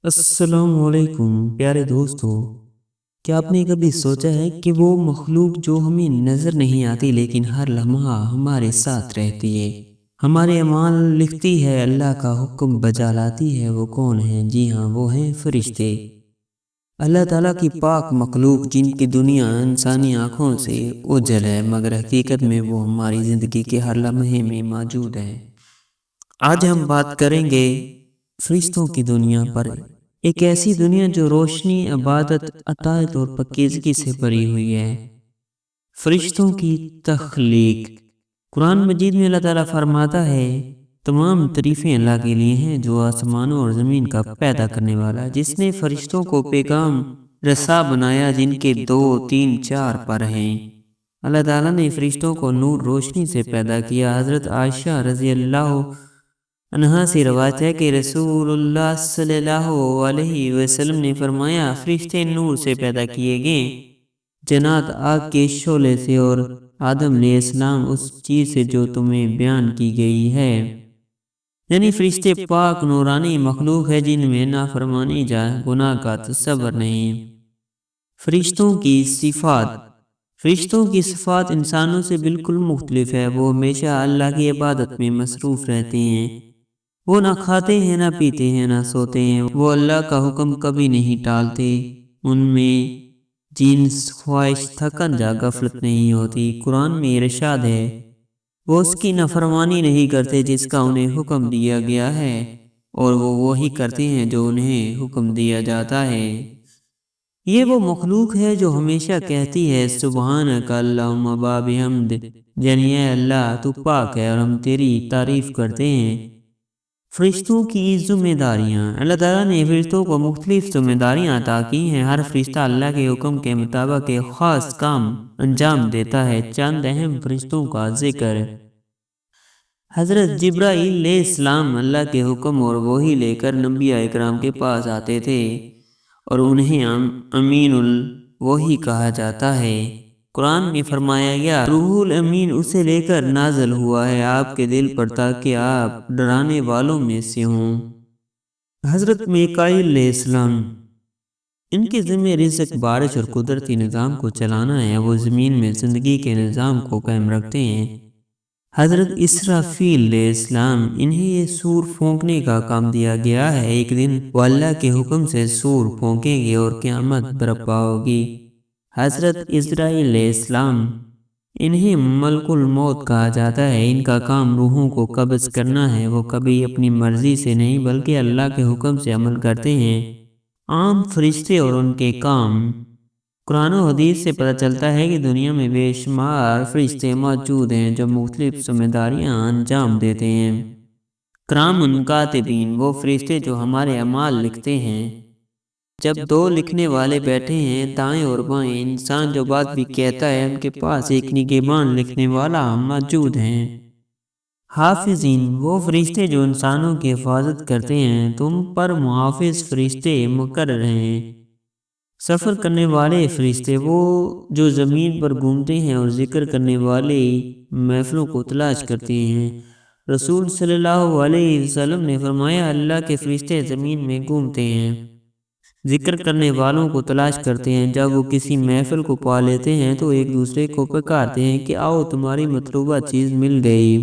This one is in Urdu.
السلام علیکم پیارے دوستو، کیا آپ نے کبھی سوچا ہے کہ وہ مخلوق جو ہمیں نظر نہیں آتی لیکن ہر لمحہ ہمارے ساتھ رہتی ہے، ہمارے اعمال لکھتی ہے، اللہ کا حکم بجا لاتی ہے، وہ کون ہیں؟ جی ہاں، وہ ہیں فرشتے۔ اللہ تعالیٰ کی پاک مخلوق جن کی دنیا انسانی آنکھوں سے اوجھل ہے، مگر حقیقت میں وہ ہماری زندگی کے ہر لمحے میں موجود ہے۔ آج ہم بات کریں گے فرشتوں کی دنیا پر، ایک ایسی دنیا جو روشنی، عبادت، عطایت اور پاکیزگی سے بھری ہوئی ہے۔ فرشتوں کی تخلیق۔ قرآن مجید میں اللہ تعالیٰ فرماتا ہے، تمام تعریفیں اللہ کے لیے ہیں جو آسمانوں اور زمین کا پیدا کرنے والا ہے، جس نے فرشتوں کو پیغام رساں بنایا جن کے 2، 3، 4 پر ہیں۔ اللہ تعالیٰ نے فرشتوں کو نور روشنی سے پیدا کیا۔ حضرت عائشہ رضی اللہ عنہا سے روایت ہے کہ رسول اللہ صلی اللہ علیہ وسلم نے فرمایا، فرشتے نور سے پیدا کیے گئے، جنات آگ کے شعلے سے، اور آدم علیہ السلام اس چیز سے جو تمہیں بیان کی گئی ہے۔ یعنی فرشتے پاک نورانی مخلوق ہے جن میں نافرمانی گناہ کا تصور نہیں۔ فرشتوں کی صفات۔ فرشتوں کی صفات انسانوں سے بالکل مختلف ہے۔ وہ ہمیشہ اللہ کی عبادت میں مصروف رہتے ہیں۔ وہ نہ کھاتے ہیں، نہ پیتے ہیں، نہ سوتے ہیں۔ وہ اللہ کا حکم کبھی نہیں ٹالتے۔ ان میں جنس، خواہش، تھکن یا غفلت نہیں ہوتی۔ قرآن میں ارشاد ہے، وہ اس کی نافرمانی نہیں کرتے جس کا انہیں حکم دیا گیا ہے، اور وہ وہی کرتے ہیں جو انہیں حکم دیا جاتا ہے۔ یہ وہ مخلوق ہے جو ہمیشہ کہتی ہے، سبحانک اللہم وبحمد، یعنی اے اللہ تو پاک ہے اور ہم تیری تعریف کرتے ہیں۔ فرشتوں کی ذمہ داریاں۔ اللہ تعالیٰ نے فرشتوں کو مختلف ذمہ داریاں عطا کی ہیں۔ ہر فرشتہ اللہ کے حکم کے مطابق ایک خاص کام انجام دیتا ہے۔ چند اہم فرشتوں کا ذکر۔ حضرت جبرائیل علیہ السلام اللہ کے حکم اور وحی لے کر انبیاء اکرام کے پاس آتے تھے، اور انہیں امین الوحی کہا جاتا ہے۔ قرآن میں فرمایا گیا، روح الامین اسے لے کر نازل ہوا ہے آپ کے دل پر تاکہ آپ ڈرانے والوں میں سے ہوں۔ حضرت میکائیل علیہ السلام، ان کے ذمہ رزق، بارش اور قدرتی نظام کو چلانا ہے۔ وہ زمین میں زندگی کے نظام کو قائم رکھتے ہیں۔ حضرت اسرافیل علیہ السلام، انہیں یہ سور پھونکنے کا کام دیا گیا ہے۔ ایک دن وہ اللہ کے حکم سے سور پھونکیں گے اور قیامت برپا ہوگی۔ حضرت عزرائیل علیہ السلام، انہیں ملک الموت کہا جاتا ہے۔ ان کا کام روحوں کو قبض کرنا ہے۔ وہ کبھی اپنی مرضی سے نہیں بلکہ اللہ کے حکم سے عمل کرتے ہیں۔ عام فرشتے اور ان کے کام۔ قرآن و حدیث سے پتہ چلتا ہے کہ دنیا میں بے شمار فرشتے موجود ہیں جو مختلف ذمہ داریاں انجام دیتے ہیں۔ کرام کاتبین، وہ فرشتے جو ہمارے اعمال لکھتے ہیں۔ جب 2 لکھنے والے بیٹھے ہیں دائیں اور بائیں، انسان جو بات بھی کہتا ہے ان کے پاس ایک نگہبان لکھنے والا موجود ہے۔ حافظین، وہ فرشتے جو انسانوں کی حفاظت کرتے ہیں۔ تم پر محافظ فرشتے مقرر ہیں۔ سفر کرنے والے فرشتے، وہ جو زمین پر گھومتے ہیں اور ذکر کرنے والے محفلوں کو تلاش کرتے ہیں۔ رسول صلی اللہ علیہ وسلم نے فرمایا، اللہ کے فرشتے زمین میں گھومتے ہیں، ذکر کرنے والوں کو تلاش کرتے ہیں۔ جب وہ کسی محفل کو پا لیتے ہیں تو ایک دوسرے کو پکارتے ہیں کہ آؤ تمہاری مطلوبہ چیز مل گئی۔